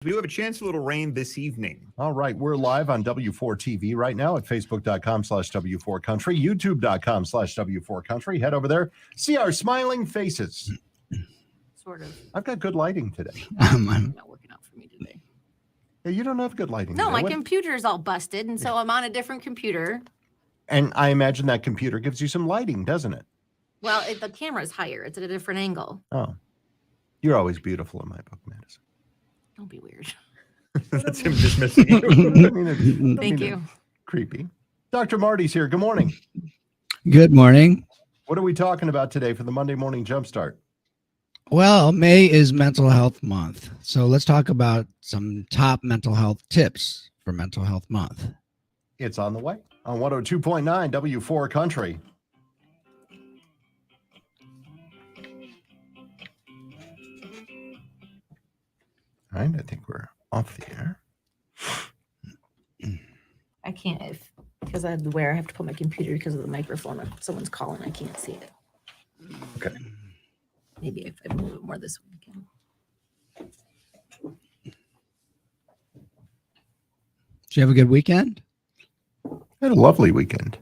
We do have a chance of a little rain this evening. All right. We're live on W4 TV right now at facebook.com/W4Country, youtube.com/W4Country. Head over there. See our smiling faces. Sort of. I've got good lighting today. I'm not working out for me today. Yeah, you don't have good lighting No, today. my computer's all busted, and so I'm on a different computer. And I imagine that computer gives you some lighting, doesn't it? Well, the camera's higher. It's at a different angle. Oh. You're always beautiful in my book, Madison. Don't be weird. That's him dismissing you. Thank you. Creepy. Dr. Marty's here. Good morning. Good morning. What are we talking about today for the Monday Morning Jumpstart? Well, May is Mental Health Month. So let's talk about some top mental health tips for Mental Health Month. It's on the way on 102.9 W4 Country. All right, I think we're off the air. I can't because I have to put my computer because of the microphone. If someone's calling, I can't see it. Okay. Maybe if I move it more this way, I can. Did you have a good weekend? I had a lovely weekend.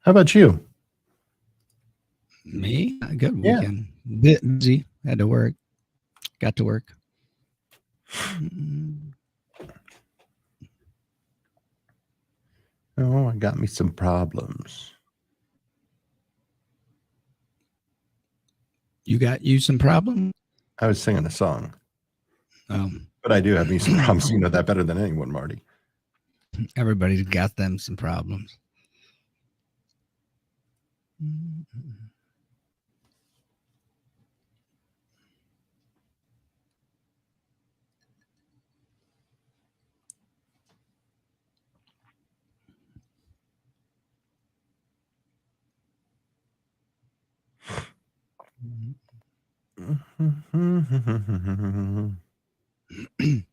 How about you? Me? A good weekend. Bit busy. Had to work. Got to work. Oh, I got me some problems. You got you some problem? I was singing a song. Um, But I do have me some problems. You know that better than anyone, Marty. Everybody's got them some problems.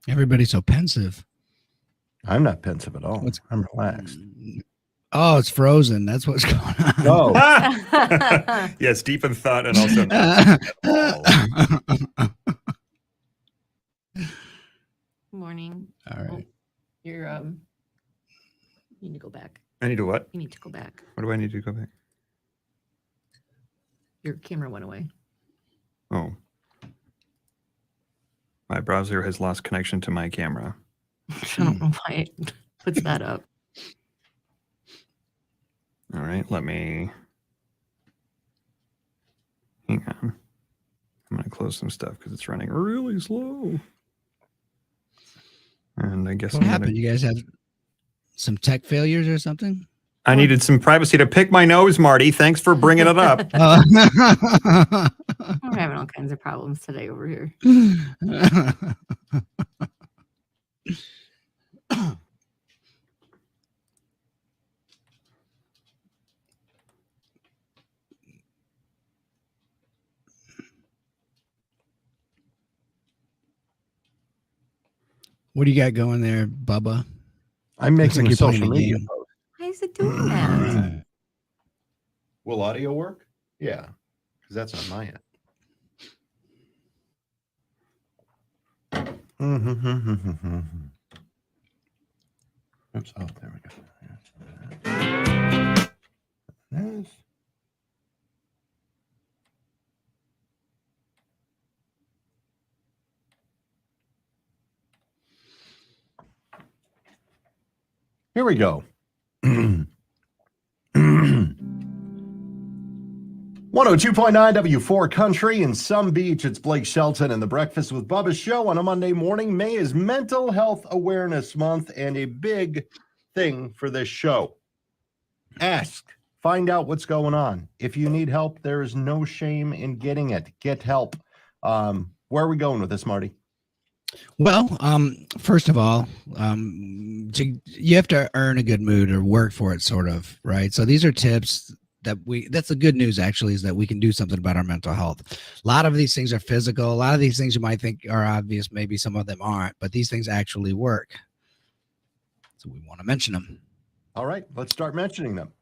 Everybody's so pensive. I'm not pensive at all. What's- I'm relaxed. Oh, it's frozen. That's what's going on. No. Yes, deep in thought and also Morning. All right. You're you need to go back. I need to what? You need to go back. What do I need to go back? Your camera went away. Oh. My browser has lost connection to my camera. I don't know why it puts that up. All right, let me hang on. I'm going to close some stuff because it's running really slow. And I guess What I'm happened? gonna... You guys have some tech failures or something? I needed some privacy to pick my nose, Marty. Thanks for bringing it up. We're having all kinds of problems today over here. What do you got going there, Bubba? I'm making a you're playing social a media game. post. Why is it doing that? Will audio work? Yeah, because that's on my end. Oops. Oh, there we go. Yes. Here we go. 102.9 W4 Country in Some Beach. It's Blake Shelton and the Breakfast with Bubba show on a Monday morning. May is Mental Health Awareness Month, and a big thing for this show. Ask, find out what's going on. If you need help, there is no shame in getting it. Get help. Where are we going with this, Marty? Well, first of all, you have to earn a good mood or work for it, sort of, right? So these are tips that's the good news, actually, is that we can do something about our mental health. A lot of these things are physical. A lot of these things you might think are obvious. Maybe some of them aren't, but these things actually work. So we want to mention them. All right, let's start mentioning them.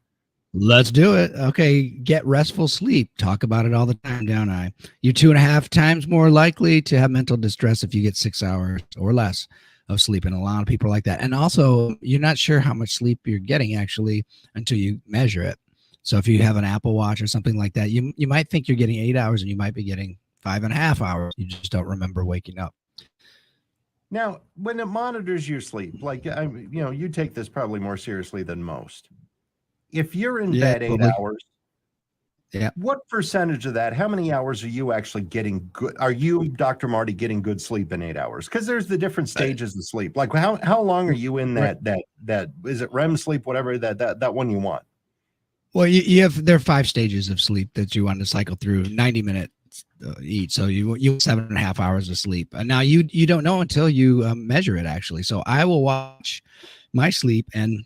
Let's do it. Okay, get restful sleep. Talk about it all the time, don't I? You're 2.5 times more likely to have mental distress if you get 6 hours or less of sleep. And a lot of people are like that. And also, you're not sure how much sleep you're getting actually until you measure it. So if you have an Apple Watch or something like that, you might think you're getting 8 hours and you might be getting 5.5 hours. You just don't remember waking up. Now, when it monitors your sleep, like you take this probably more seriously than most. If you're in bed 8 probably. hours, Yeah. what percentage of that? How many hours are you actually getting good? Are you, Dr. Marty, getting good sleep in 8 hours? Because there's the different stages of sleep. Like how long are you in that is it REM sleep, whatever that one you want? Well, there are 5 stages of sleep that you want to cycle through, 90 minutes each. So you 7.5 hours of sleep. And now you don't know until you measure it actually. So I will watch my sleep, and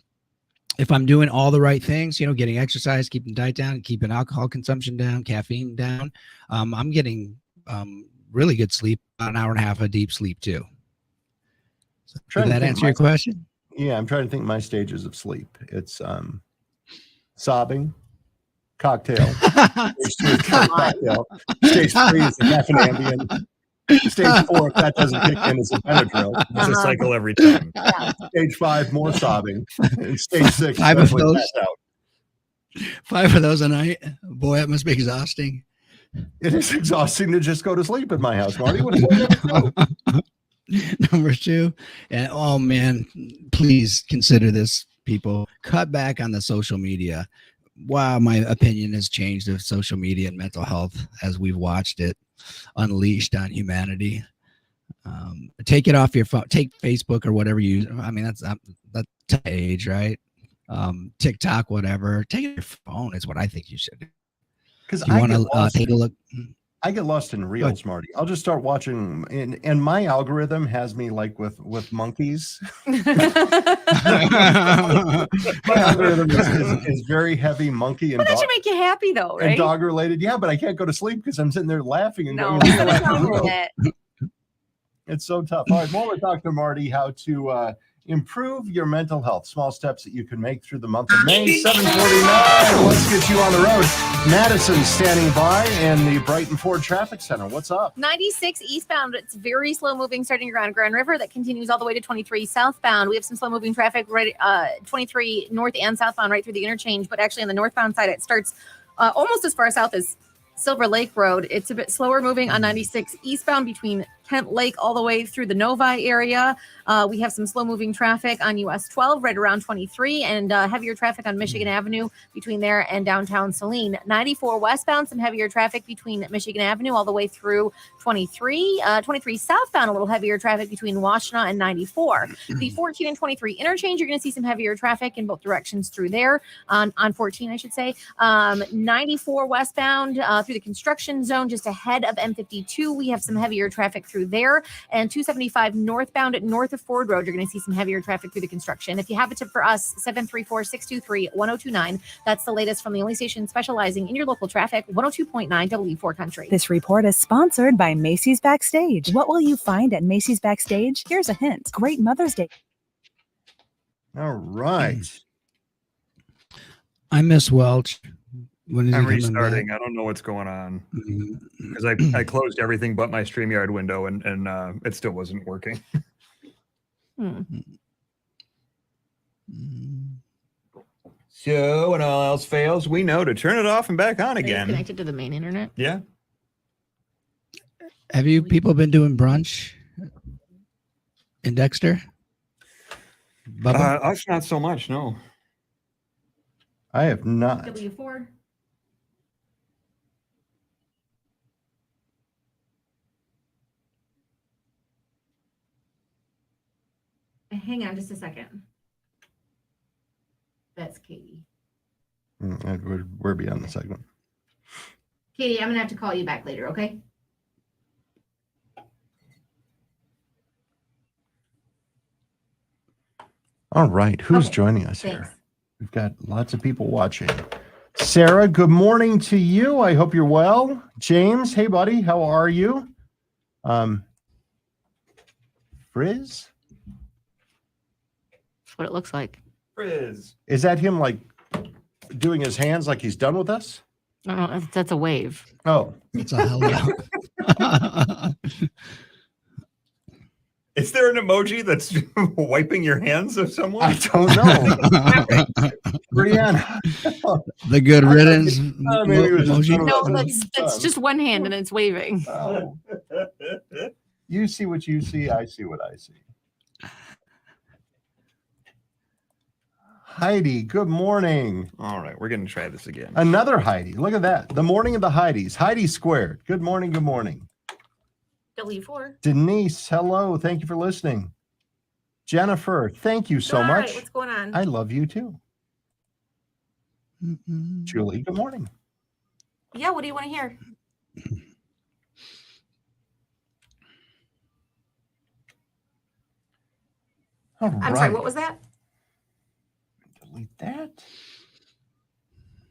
if I'm doing all the right things, getting exercise, keeping diet down, keeping alcohol consumption down, caffeine down, I'm getting really good sleep, about an hour and a half of deep sleep too. So did that answer your question? Yeah, I'm trying to think my stages of sleep. It's sobbing, cocktail. Stage 2 is cocktail. Stage 3 is a caffeine. Stage 4, if that doesn't kick in, is a Benadryl. It's a cycle every time. Stage 5, more sobbing. And stage 6, 5 of those. pass out. 5 of those a night. Boy, that must be exhausting. It is exhausting to just go to sleep at my house, Marty. What do you want to do? Number 2, and oh man, please consider this, people. Cut back on the social media. Wow, my opinion has changed of social media and mental health as we've watched it unleashed on humanity. Take it off your phone. Take Facebook or whatever you. I mean, that's age, right? TikTok, whatever. Take it off your phone is what I think you should do. Because you want to take a look. I get lost in reels, Marty. I'll just start watching, and my algorithm has me like with monkeys. My algorithm is very heavy monkey and Well, that should make you happy though, right? and dog related. Yeah, but I can't go to sleep because I'm sitting there laughing and No, going. what's wrong with it? It's so tough. All right, more with Dr. Marty, how to improve your mental health. Small steps that you can make through the month of May. 7:49. Let's get you on the road. Madison standing by in the Brighton Ford Traffic Center. What's up? 96 eastbound. It's very slow moving starting around Grand River. That continues all the way to 23 southbound. We have some slow moving traffic right 23 north and southbound right through the interchange. But actually on the northbound side, it starts almost as far south as Silver Lake Road. It's a bit slower moving on 96 eastbound between Kent Lake all the way through the Novi area. We have some slow moving traffic on US 12 right around 23 and heavier traffic on Michigan Avenue between there and downtown Saline. 94 westbound, some heavier traffic between Michigan Avenue all the way through 23. 23 southbound, a little heavier traffic between Washtenaw and 94. The 14 and 23 interchange, you're going to see some heavier traffic in both directions through there on 14, I should say. 94 westbound through the construction zone just ahead of M52. We have some heavier traffic through there, and 275 northbound at north of Ford Road. You're going to see some heavier traffic through the construction. If you have a tip for us, 734-623-1029. That's the latest from the only station specializing in your local traffic, 102.9 W4 Country. This report is sponsored by Macy's Backstage. What will you find at Macy's Backstage? Here's a hint. Great Mother's Day. All right. I miss Welch. When is I'm he coming restarting. back? I don't know what's going on because I closed everything but my StreamYard window and it still wasn't working. So when all else fails, we know to turn it off and back on Are you again. connected to the main internet? Yeah. Have you people been doing brunch in Dexter? Bubba? Us not so much. No. I have not. W4. Hang on just a second. That's Katie. We're beyond the segment. Katie, I'm going to have to call you back later, okay? All right. Who's Okay, joining us thanks. here? We've got lots of people watching. Sarah, good morning to you. I hope you're well. James, hey buddy, how are you? Frizz? That's what it looks like. Frizz. Is that him like doing his hands like he's done with us? Oh, that's a wave. Oh, It's a hello. Is there an emoji that's wiping your hands of someone? I don't know. Brianna. The good riddance maybe it was just emoji. No, Well, that's just one hand and it's waving. Oh. You see what you see. I see what I see. Heidi, good morning. All right, we're going to try this again. Another Heidi. Look at that. The morning of the Heidis. Heidi squared. Good morning. Good morning. W4. Denise, hello. Thank you for listening. Jennifer, thank you so All right, much. what's going on? I love you too. Julie, good morning. Yeah, what do you want to hear? All I'm right. sorry, what was that? Delete that.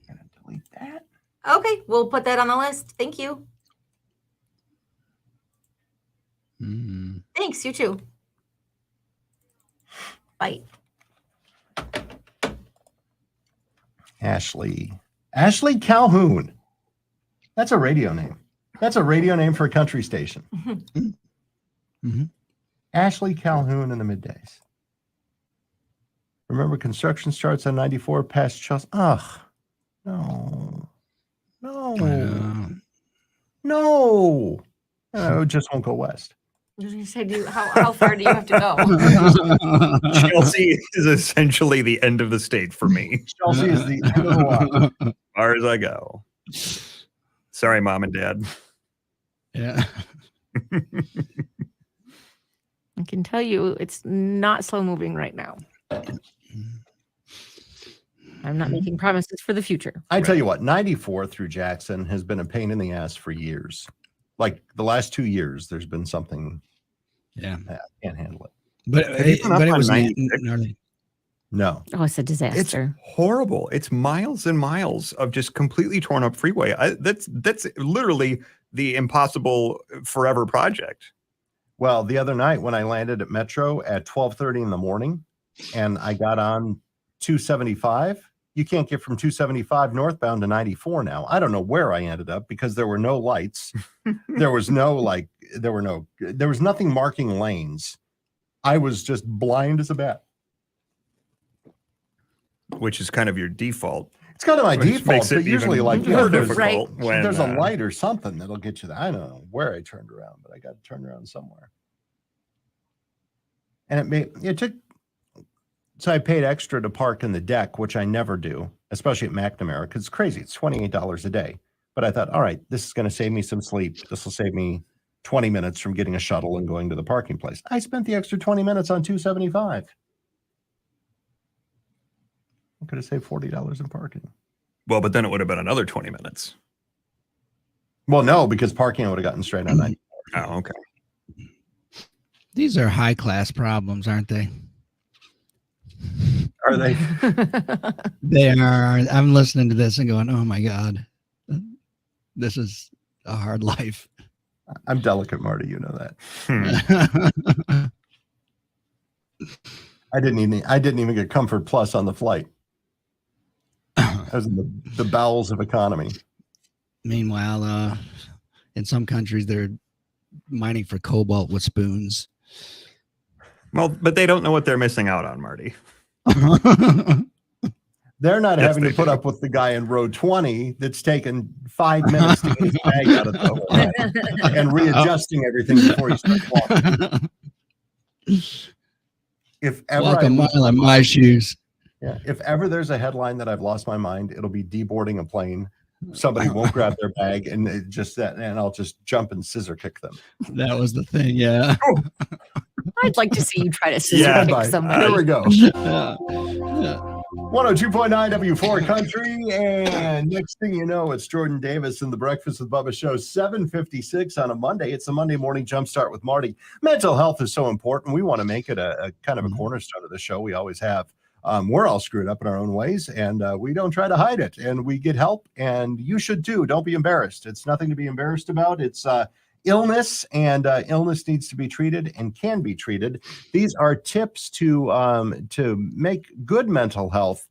Gonna delete that. Okay, we'll put that on the list. Thank you. Thanks, you too. Bye. Ashley Calhoun. That's a radio name. That's a radio name for a country station. Ashley Calhoun in the middays. Remember, construction starts on 94 past Chelsea. Ugh. No. It just won't go west. You said how far do you have to go? Chelsea is essentially the end of the state for me. Chelsea is the end of the line. As far as I go. Sorry, Mom and Dad. Yeah. I can tell you it's not slow moving right now. I'm not making promises for the future. I tell you what, 94 through Jackson has been a pain in the ass for years. Like the last 2 years, there's been something. Yeah. I can't handle it. But Have you been up it on was 96? gnarly. No. Oh, it's a It's disaster. horrible. It's miles and miles of just completely torn up freeway. That's literally the impossible forever project. Well, the other night when I landed at Metro at 12:30 in the morning and I got on 275, you can't get from 275 northbound to 94 now. I don't know where I ended up because there were no lights. There was nothing marking lanes. I was just blind as a bat. Which is kind of your default. It's kind of my Which default, makes it but usually even like, more there's, difficult when there's a light or something that'll get you there. I don't know where I turned around, but I got to turn around somewhere. And so I paid extra to park in the deck, which I never do, especially at McNamara, because it's crazy. It's $28 a day. But I thought, all right, this is going to save me some sleep. This will save me 20 minutes from getting a shuttle and going to the parking place. I spent the extra 20 minutes on 275. I could have saved $40 in parking. Well, but then it would have been another 20 minutes. Well, no, because parking I would have gotten straight on 90. Oh, okay. These are high class problems, aren't they? Are they? They are. I'm listening to this and going, oh my God, this is a hard life. I'm delicate, Marty. You know that. I didn't even get Comfort Plus on the flight. I was in the bowels of economy. Meanwhile, in some countries, they're mining for cobalt with spoons. Well, but they don't know what they're missing out on, Marty. They're not Yes, having to they put do. up with the guy in row 20 that's taken 5 minutes to get his bag out of the hole and readjusting everything before he starts walking. If ever Walk a I lose mile in my shoes. Yeah. If ever there's a headline that I've lost my mind, it'll be deboarding a plane. Somebody won't grab their bag and and I'll just jump and scissor kick them. That was the thing. Yeah. I'd like to see you try to scissor Yeah, kick Bye. somebody. There we go. Yeah. 102.9 W4 Country. And next thing you know, it's Jordan Davis and the Breakfast with Bubba show, 7:56 on a Monday. It's a Monday morning jumpstart with Marty. Mental health is so important. We want to make it a kind of a cornerstone of the show. We always have. We're all screwed up in our own ways, and we don't try to hide it. And we get help, and you should too. Don't be embarrassed. It's nothing to be embarrassed about. It's illness, and illness needs to be treated and can be treated. These are tips to make good mental health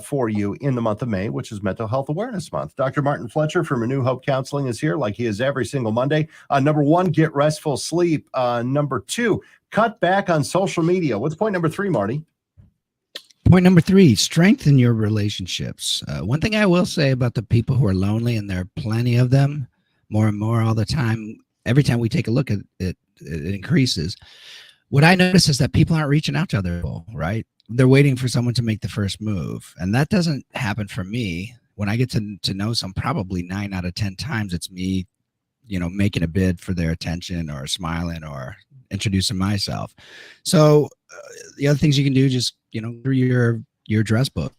for you in the month of May, which is Mental Health Awareness Month. Dr. Martin Fletcher from Renew Hope Counseling is here like he is every single Monday. Number 1, get restful sleep. Number 2, cut back on social media. What's point number 3, Marty? Point number 3, strengthen your relationships. One thing I will say about the people who are lonely, and there are plenty of them, more and more all the time, every time we take a look at it, it increases. What I notice is that people aren't reaching out to other people, right? They're waiting for someone to make the first move. And that doesn't happen for me. When I get to know some, probably 9 out of 10 times, it's me, making a bid for their attention or smiling or introducing myself. So the other things you can do, just, through your address book,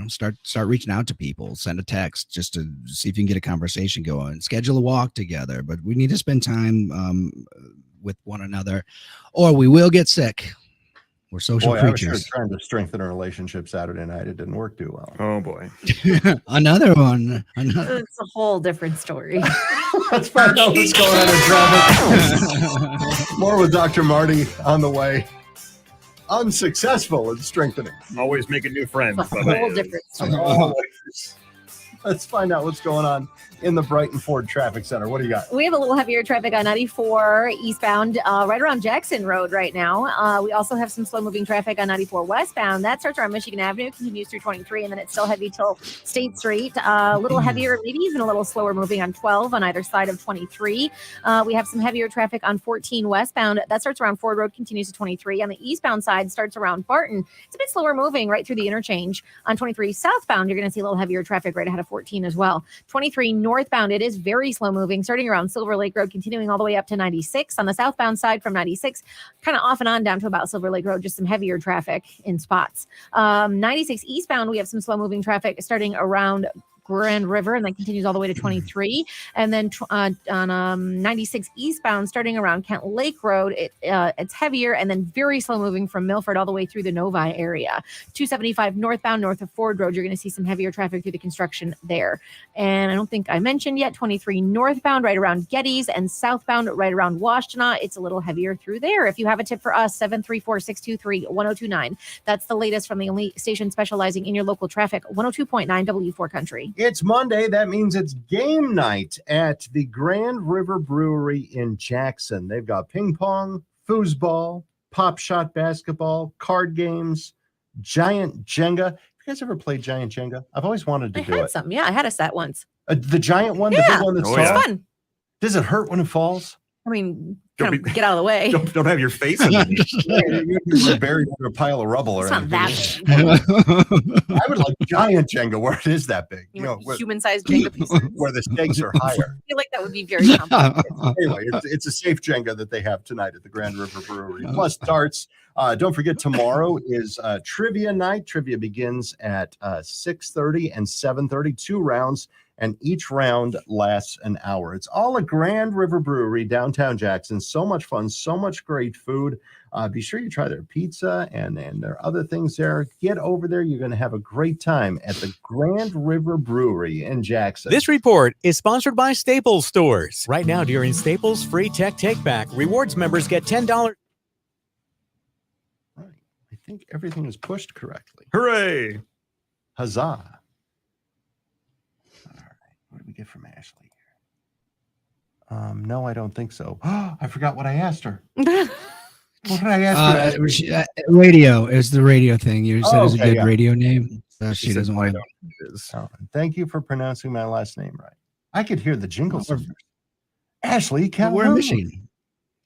start reaching out to people, send a text just to see if you can get a conversation going, schedule a walk together. But we need to spend time with one another, or we will get sick. We're social creatures. I was trying to strengthen a relationship Saturday night. It didn't work too well. Oh boy. Another one. It's a whole different story. Let's find out what's going on in traffic. More with Dr. Marty on the way. Unsuccessful in strengthening. Always making new friends. It's a whole different story. Always. Let's find out what's going on in the Brighton Ford Traffic Center. What do you got? We have a little heavier traffic on 94 eastbound, right around Jackson Road right now. We also have some slow moving traffic on 94 westbound. That starts around Michigan Avenue, continues through 23, and then it's still heavy till State Street. A little heavier, maybe even a little slower moving on 12 on either side of 23. We have some heavier traffic on 14 westbound. That starts around Ford Road, continues to 23. On the eastbound side, starts around Barton. It's a bit slower moving right through the interchange. On 23 southbound, you're going to see a little heavier traffic right ahead of 14 as well. 23 northbound, it is very slow moving, starting around Silver Lake Road, continuing all the way up to 96. On the southbound side from 96, kind of off and on down to about Silver Lake Road, just some heavier traffic in spots. 96 eastbound, we have some slow moving traffic starting around Grand River, and that continues all the way to 23. And then on 96 eastbound, starting around Kent Lake Road, it's heavier and then very slow moving from Milford all the way through the Novi area. 275 northbound, north of Ford Road, you're going to see some heavier traffic through the construction there. And I don't think I mentioned yet, 23 northbound, right around Geddes, and southbound, right around Washtenaw. It's a little heavier through there. If you have a tip for us, 734-623-1029. That's the latest from the only station specializing in your local traffic, 102.9 W4 Country. It's Monday. That means it's game night at the Grand River Brewery in Jackson. They've got ping pong, foosball, pop shot basketball, card games, giant Jenga. Have you guys ever played giant Jenga? I've always wanted to do I had it. some. Yeah, I had a set once. The giant one, the Yeah. big one that's Oh, It's yeah. fun. Does it hurt when it falls? I mean, Don't kind of be- get out of the way. Don't have your face in it. You're buried under a pile of rubble or It's not anything. that big. I would like giant Jenga where it is that big. You You know, want human-sized Jenga pieces. where the stakes are higher. I feel like that would be very complicated. Anyway, it's a safe Jenga that they have tonight at the Grand River Brewery. Plus darts. Don't forget, tomorrow is trivia night. Trivia begins at 6:30 and 7:30, 2 rounds, and each round lasts an hour. It's all at Grand River Brewery, downtown Jackson. So much fun, so much great food. Be sure you try their pizza and there are other things there. Get over there. You're going to have a great time at the Grand River Brewery in Jackson. This report is sponsored by Staples Stores. Right now, during Staples Free Tech Take Back, rewards members get $10. Right. I think everything is pushed correctly. Hooray! Huzzah. All right. What did we get from Ashley here? No, I don't think so. I forgot what I asked her. What did I ask her? Radio is the radio thing. You said it was a okay, good yeah. radio name. She She said, doesn't "I want know to. what it is." Oh, thank you for pronouncing my last name right. I could hear the jingles. Ashley Calhoun. We're in Michigan,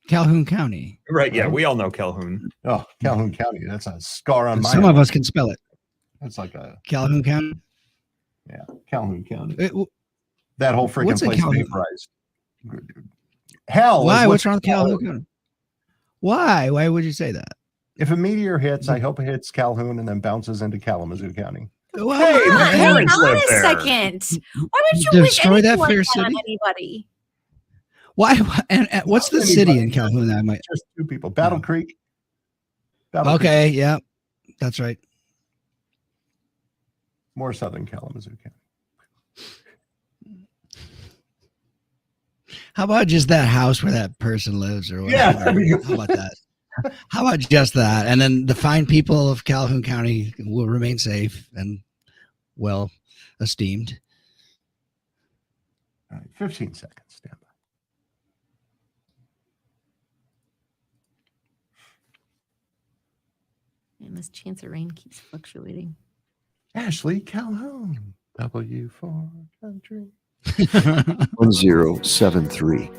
Calhoun County. Right, yeah, we all know Calhoun. Oh, Calhoun County. That's a scar on my Some of us can spell it. That's like a Calhoun County. Calhoun County. Uh, That whole freaking what's in place Calhoun? vaporized. Hell. is Why? what's What's wrong with Calhoun called. County? Why? Why would you say that? If a meteor hits, I hope it hits Calhoun and then bounces into Kalamazoo County. Well, Hey, my Hang parents on live a there. second. Why would you wish Destroy that anything like fair that on city? anybody? Why? And what's the city in Calhoun that I might? Just 2 people. Battle No. Creek. Battle Creek. Okay, yeah, that's right. More southern Kalamazoo County. How about just that house where that person lives, or Yeah, whatever? there we go. How about that? How about just that? And then the fine people of Calhoun County will remain safe and well esteemed. All right, 15 seconds. Stand by. And this chance of rain keeps fluctuating. Ashley Calhoun, W4 Country. 1073.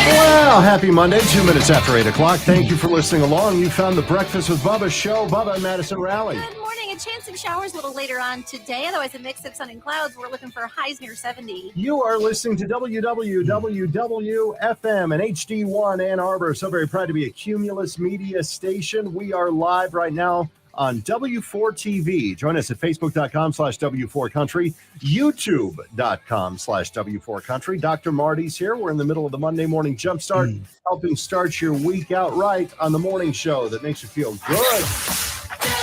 Well, happy Monday, 2 minutes after 8 o'clock. Thank you for listening along. You found the Breakfast with Bubba show. Bubba and Madison Rally. Good morning. A chance of showers a little later on today. Otherwise, a mix of sun and clouds. We're looking for highs near 70. You are listening to WWWFM and HD1 Ann Arbor. So very proud to be a Cumulus Media station. We are live right now on W4 TV. Join us at Facebook.com/W4 Country, YouTube.com/W4 Country. Dr. Marty's here. We're in the middle of the Monday morning Jumpstart, helping start your week out right on the morning show that makes you feel good.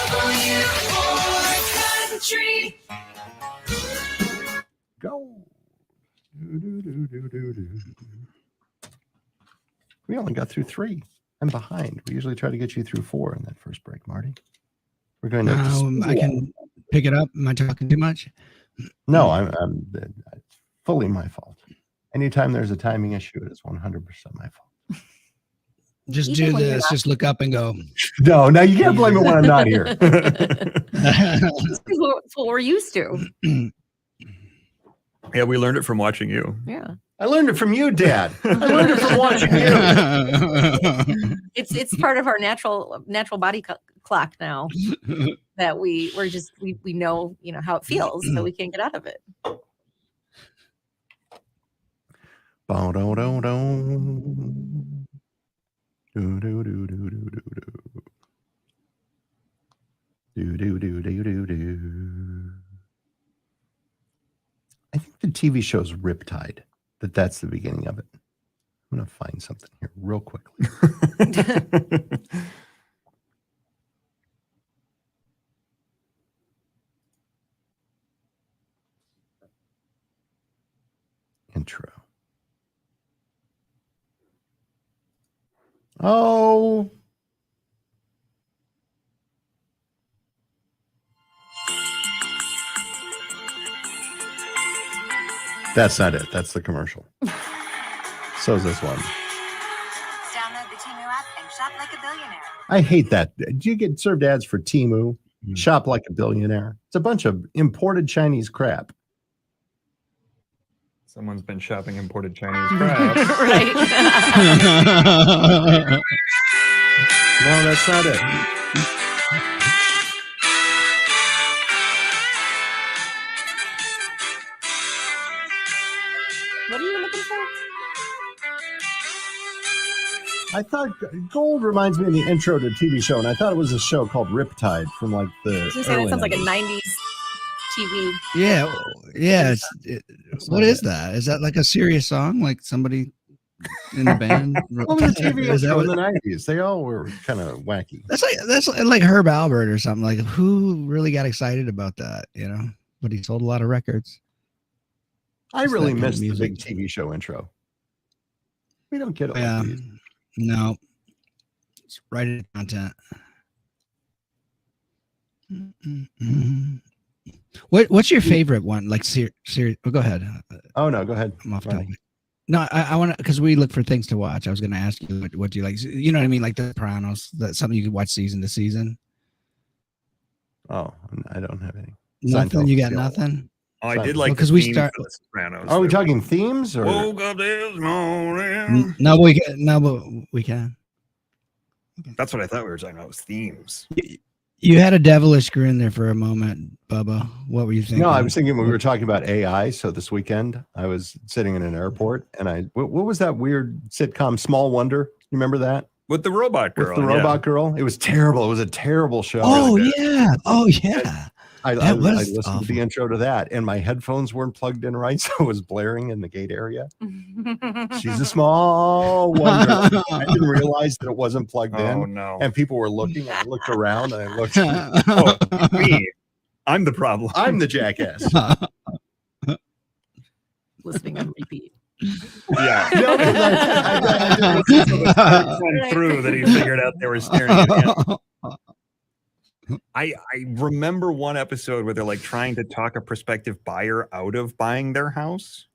W4 Country. Go. We only got through 3. I'm behind. We usually try to get you through 4 in that first break, Marty. We're going to. I can pick it up. Am I talking too much? No, I'm it's fully my fault. Anytime there's a timing issue, it is 100% my fault. Just Even do when you're this. not- Just look up and go. No, you can't blame it when I'm not here. That's what we're used to. Yeah, we learned it from watching you. Yeah. I learned it from you, Dad. I learned it from watching you. It's part of our natural body clock now that we know how it feels, so we can't get out of it. Bow-dow-dow-dow. Do-do-do-do-do-do-do. Do-do-do-do-do-do. I think the TV show's Riptide, that's the beginning of it. I'm going to find something here real quickly. Intro. Oh. That's not it. That's the commercial. So is this one. Download the Temu app and shop like a billionaire. I hate that. Do you get served ads for Temu? Shop like a billionaire. It's a bunch of imported Chinese crap. Someone's been shopping imported Chinese crap. Right. No, that's not it. What are you looking for? I thought Gold reminds me of the intro to a TV show, and I thought it was a show called Riptide from like the. I was gonna say, that sounds like a 90s TV. Yeah. What is that? Is that like a serious song? Like somebody in the band? Well, the TV Is that show in what- the 90s, they all were kind of wacky. That's like Herb Albert or something. Like who really got excited about that? But he sold a lot of records. I It's really that kind of miss the music. big TV show intro. We don't get it. Yeah. Like these. No. It's right in content. What's your favorite one? Like serious? Oh, go ahead. Oh no, go ahead. I'm off Ronnie. topic. No, I want to, because we look for things to watch. I was going to ask you what do you like? You know what I mean? Like The Sopranos. That's something you can watch season to season. Oh, I don't have any. Nothing. You got Seinfeld. nothing. Oh, I did like Because the we theme start. for The Sopranos. Are we talking themes or? Woke up this morning. No, we can. No, but we can. That's what I thought we were talking about, was themes. You had a devilish grin there for a moment, Bubba. What were you thinking? No, I was thinking when we were talking about AI. So this weekend, I was sitting in an airport, and what was that weird sitcom, Small Wonder? You remember that? With the robot girl. With the robot girl? It was terrible. It was a terrible show. Oh really yeah. Oh yeah. I That was listened to awful. the intro to that, and my headphones weren't plugged in right, so it was blaring in the gate area. She's a small wonder. I didn't realize that it wasn't plugged Oh, in, no. and people were looking. I looked around, and I looked. Oh, me. I'm the problem. I'm the jackass. Listening on repeat. Yeah. No, 'cause I through that he figured out they were staring at him. I remember one episode where they're like trying to talk a prospective buyer out of buying their house.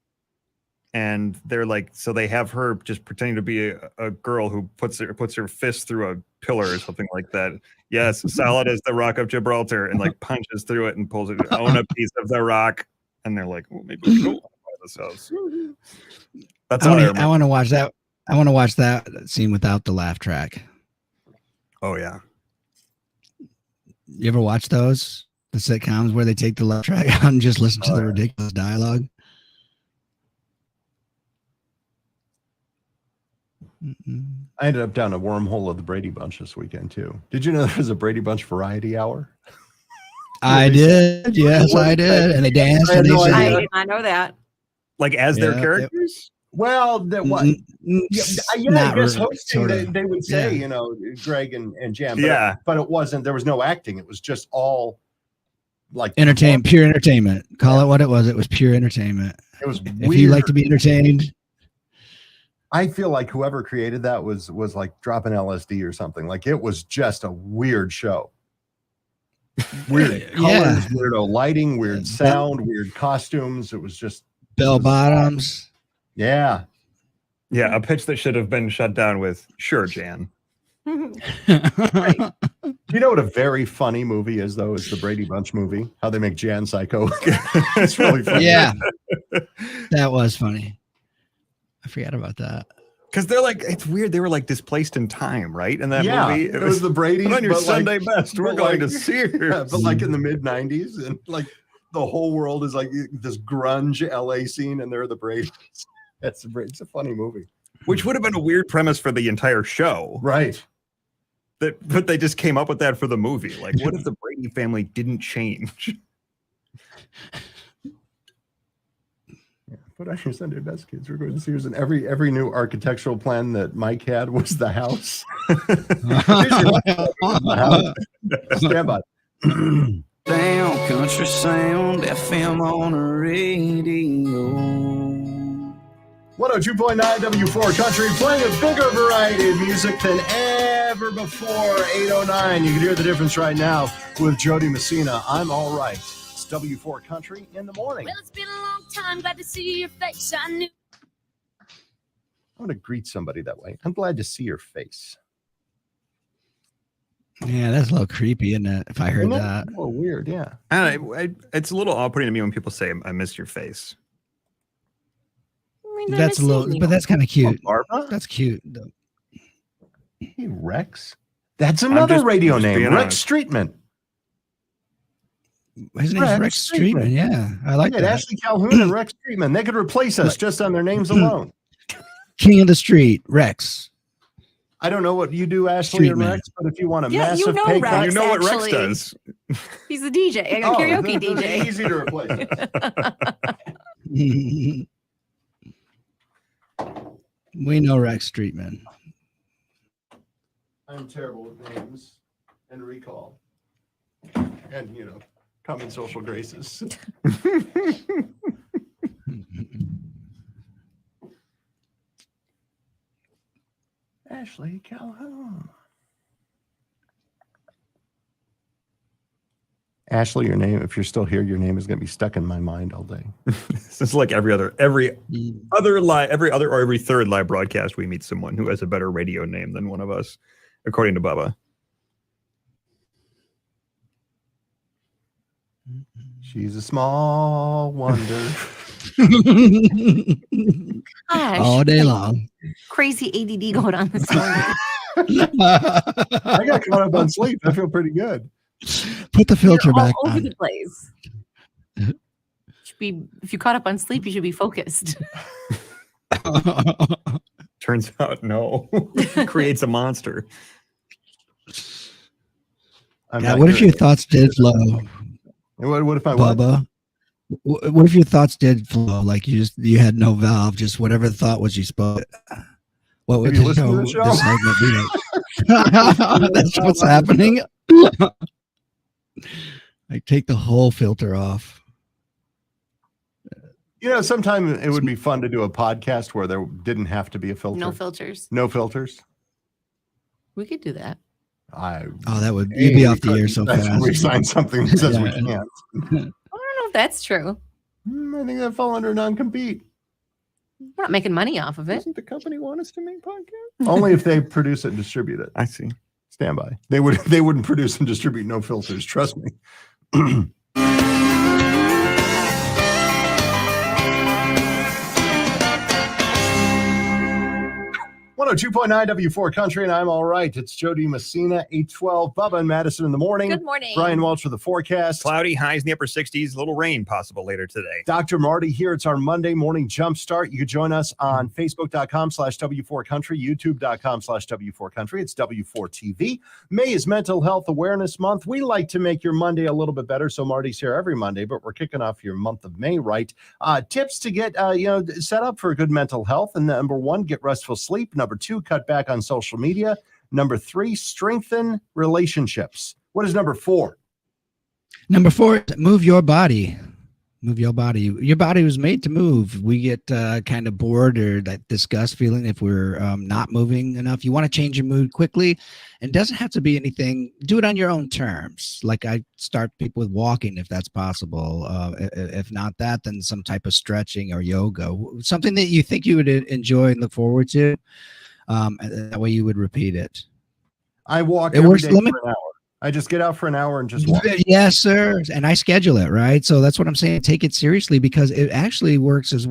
And they're like, so they have her just pretending to be a girl who puts her fist through a pillar or something like that. Yes, solid as the rock of Gibraltar, and like punches through it and pulls it. Own a piece of the rock, and they're like, oh, maybe we don't want to buy this house. That's all I remember. I want to watch that. I want to watch that scene without the laugh track. Oh yeah. You ever watch those? The sitcoms where they take the laugh track out and just listen to the ridiculous dialogue? I ended up down a wormhole of the Brady Bunch this weekend too. Did you know there was a Brady Bunch variety hour? I did. Yes, I did. And they danced. And I did not know that. Like as their characters? Well, that was I guess hosting they would say, you know, Greg and Jam. But it wasn't. There was no acting. It was just all like pure entertainment. Call it what it was. It was pure entertainment. It was if you like to be entertained. I feel like whoever created that was like dropping LSD or something. Like it was just a weird show. Weird colors, weirdo lighting, weird sound, weird costumes. It was just bell bottoms. Yeah. Yeah, a pitch that should have been shut down with "Sure, Jan." Right. You know what a very funny movie is, though, is the Brady Bunch movie. How they make Jan psycho. It's really funny. Yeah, that was funny. I forgot about that. Because they're like, it's weird. They were like displaced in time, right? In that movie, it was the Brady's. Put on your Sunday best. We're going to Sears. Yeah, but like in the mid '90s, and like the whole world is like this grunge LA scene, and they're the Brady's. It's a funny movie. Which would have been a weird premise for the entire show, right? But they just came up with that for the movie. Like, what if the Brady family didn't change? Put on your Sunday best, kids. We're going to Sears, and every new architectural plan that Mike had was the house. Stand by. Down country sound FM on a radio. 102.9 W4 Country, playing a bigger variety of music than ever before. 809. You can hear the difference right now with Jody Messina. I'm all right. It's W4 Country in the morning. Well, it's been a long time. Glad to see your face. I knew. I want to greet somebody that way. I'm glad to see your face. Yeah, that's a little creepy, isn't it? If I heard that. Oh, weird. Yeah. It's a little off-putting to me when people say, I miss your face. That's a little, but that's kind of cute. Barbara? That's cute. Hey, Rex. That's another radio name. Rex Streetman. His name's Rex Streetman. Yeah, I like that. Ashley Calhoun and Rex Streetman. They could replace us just on their names alone. King of the Street, Rex. I don't know what you do, Ashley and Rex, but if you want a massive pay cut, you know what Rex does. He's the DJ, a karaoke DJ. Easy to replace. We know Rex Streetman. I'm terrible with names and recall. And, you know, common social graces. Ashley Calhoun. Ashley, your name, if you're still here, your name is going to be stuck in my mind all day. This is like every third live broadcast, we meet someone who has a better radio name than one of us, according to Bubba. She's a small wonder. All day long. Crazy ADD going on this morning. I got caught up on sleep. I feel pretty good. Put the filter back all over on. the place. If you caught up on sleep, you should be focused. Turns out, no. Creates a monster. What if your thoughts did flow? What if I Bubba? What if your thoughts did flow? Like you had no valve, just whatever the thought was you spoke. What would the show segment be like? That's what's happening. Like take the whole filter off. You know, sometime it would be fun to do a podcast where there didn't have to be a filter. No filters. No filters. We could do that. That would you'd be off the air so fast. We signed something that says we can't. I don't know if that's true. I think that fall under non-compete. We're not making money off of it. Doesn't the company want us to make podcasts? Only if they produce it and distribute it. I see. Stand by. They wouldn't produce and distribute no filters. Trust me. 102.9 W4 Country, and I'm all right. It's Jody Messina, 812, Bubba and Madison in the morning. Good morning. Brian Welch for the forecast. Cloudy, highs in the upper 60s, a little rain possible later today. Dr. Marty here. It's our Monday morning Jumpstart. You can join us on Facebook.com/W4 Country, YouTube.com/W4 Country. It's W4 TV. May is Mental Health Awareness Month. We like to make your Monday a little bit better, so Marty's here every Monday, but we're kicking off your month of May, right? Tips to get set up for good mental health. And number 1, get restful sleep. Number 2, cut back on social media. Number 3, strengthen relationships. What is number 4? Number 4, move your body. Move your body. Your body was made to move. We get kind of bored or that disgust feeling if we're not moving enough. You want to change your mood quickly. It doesn't have to be anything. Do it on your own terms. Like I start people with walking if that's possible. If not that, then some type of stretching or yoga. Something that you think you would enjoy and look forward to. That way you would repeat it. I walk every day for an hour. I just get out for an hour and just walk. Yes, sir. And I schedule it, right? So that's what I'm saying. Take it seriously because it actually works as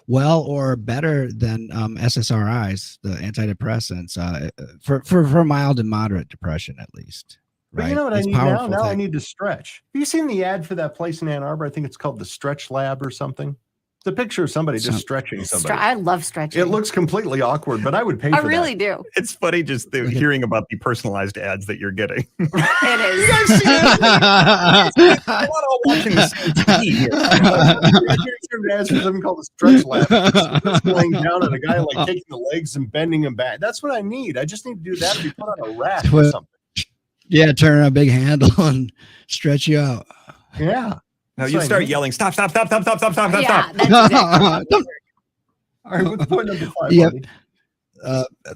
well or better than SSRIs, the antidepressants, for mild and moderate depression, at least. But right? you know what It's I need now? powerful Now I thing. need to stretch. Have you seen the ad for that place in Ann Arbor? I think it's called the Stretch Lab or something. It's a picture of somebody just stretching somebody. I love stretching. It looks completely awkward, but I would pay for that. I really do. It's funny just hearing about the personalized ads that you're getting. It is. You guys see it? We're not all watching the same TV here. Here's ads for something called the Stretch Lab. It's laying down and a guy like taking the legs and bending them back. That's what I need. I just need to do that and be put on a rack or something. Yeah, turn on a big handle and stretch you out. Yeah. No, you start yelling, stop. Yeah, that's exactly All right, what's point number 5? Yep.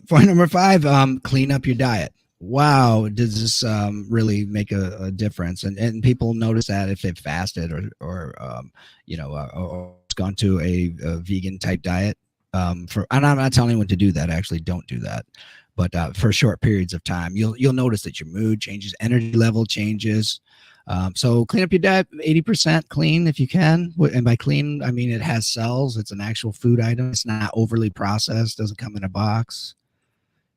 Point number 5, clean up your diet. Wow, does this really make a difference? And people notice that if they've fasted or gone to a vegan type diet. And I'm not telling anyone to do that. Actually, don't do that. But for short periods of time, you'll notice that your mood changes, energy level changes. So clean up your diet 80% clean if you can. And by clean, I mean it has cells. It's an actual food item. It's not overly processed. Doesn't come in a box.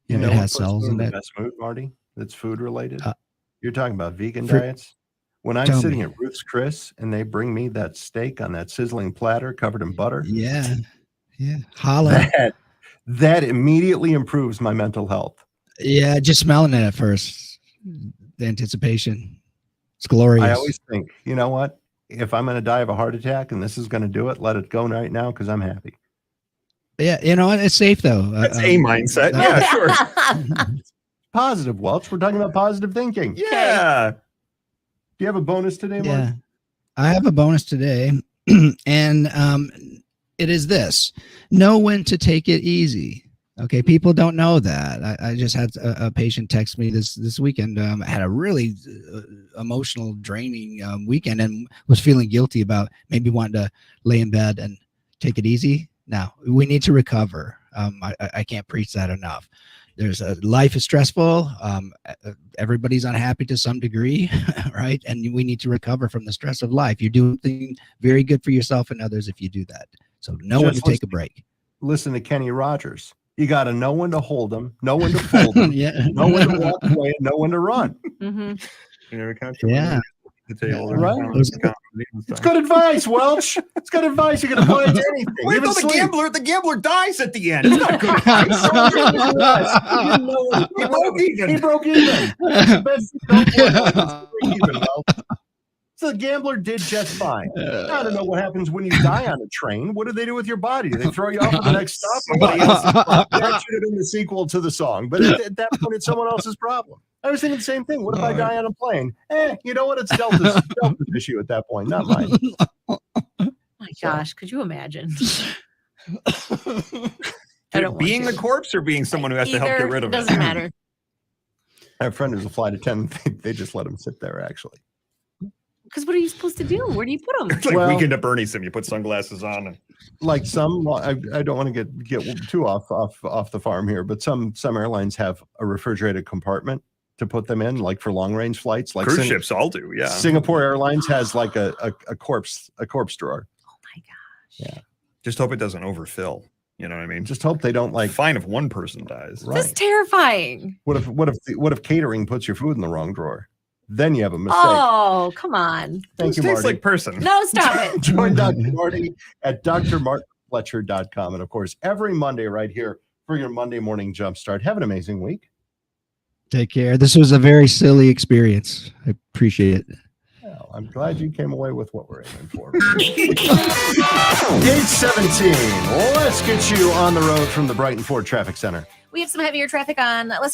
You know it has what puts cells me in the it. best mood, Marty? That's food related. You're talking about vegan diets. When I'm Tell sitting me. at Ruth's Chris and they bring me that steak on that sizzling platter covered in butter. Yeah. Holla. That immediately improves my mental health. Yeah, just smelling it at first. The anticipation. It's glorious. I always think, you know what? If I'm going to die of a heart attack and this is going to do it, let it go right now because I'm happy. Yeah, you know what? It's safe though. That's a mindset. Yeah, sure. Positive, Welch. We're talking about positive thinking. Yeah. Do you have a bonus today, Marty? Yeah. I have a bonus today. And it is this. Know when to take it easy. Okay, people don't know that. I just had a patient text me this weekend. Had a really emotional, draining weekend and was feeling guilty about maybe wanting to lay in bed and take it easy. Now, we need to recover. I can't preach that enough. Life is stressful. Everybody's unhappy to some degree, right? And we need to recover from the stress of life. You're doing things very good for yourself and others if you do that. So know when to take a break. Listen to Kenny Rogers. You got to know when to hold them, know when to fold them, know when to walk away, and know when to run. Yeah. Right. It's good advice, Welch. It's good advice. You can apply it to anything. Wait Even till sleep. the gambler dies at the end. It's not good advice. He broke even. Best break even, Welch. So the gambler did just fine. I don't know what happens when you die on a train. What do they do with your body? Do they throw you off at the next stop? Somebody else. That should have been the sequel to the song. But at that point, it's someone else's problem. I was thinking the same thing. What if I die on a plane? You know what? It's Delta's issue at that point, not mine. my gosh, could you imagine? Being the corpse or being someone who has to help get rid of it? Doesn't matter. I have a friend who's a flight attendant. They just let him sit there, actually. Because what are you supposed to do? Where do you put them? It's like Weekend at Bernie's sim. You put sunglasses on. And... Like some, I don't want to get too off the farm here, but some airlines have a refrigerated compartment to put them in, like for long range flights. Like cruise ships all do, yeah. Singapore Airlines has like a corpse drawer. Oh my gosh. Yeah. Just hope it doesn't overfill. You know what I mean? Just hope they don't like. Fine if one person dies. Right. That's terrifying. What if catering puts your food in the wrong drawer? Then you have a mistake. Oh, come on. Thank you, Marty. Like person. No, stop it. Join Dr. Marty at drmarkfletcher.com. And of course, every Monday right here for your Monday morning jumpstart. Have an amazing week. Take care. This was a very silly experience. I appreciate it. Well, I'm glad you came away with what we're aiming for. 8:17. Let's get you on the road from the Brighton Ford Traffic Center. We have some heavier traffic on. Let's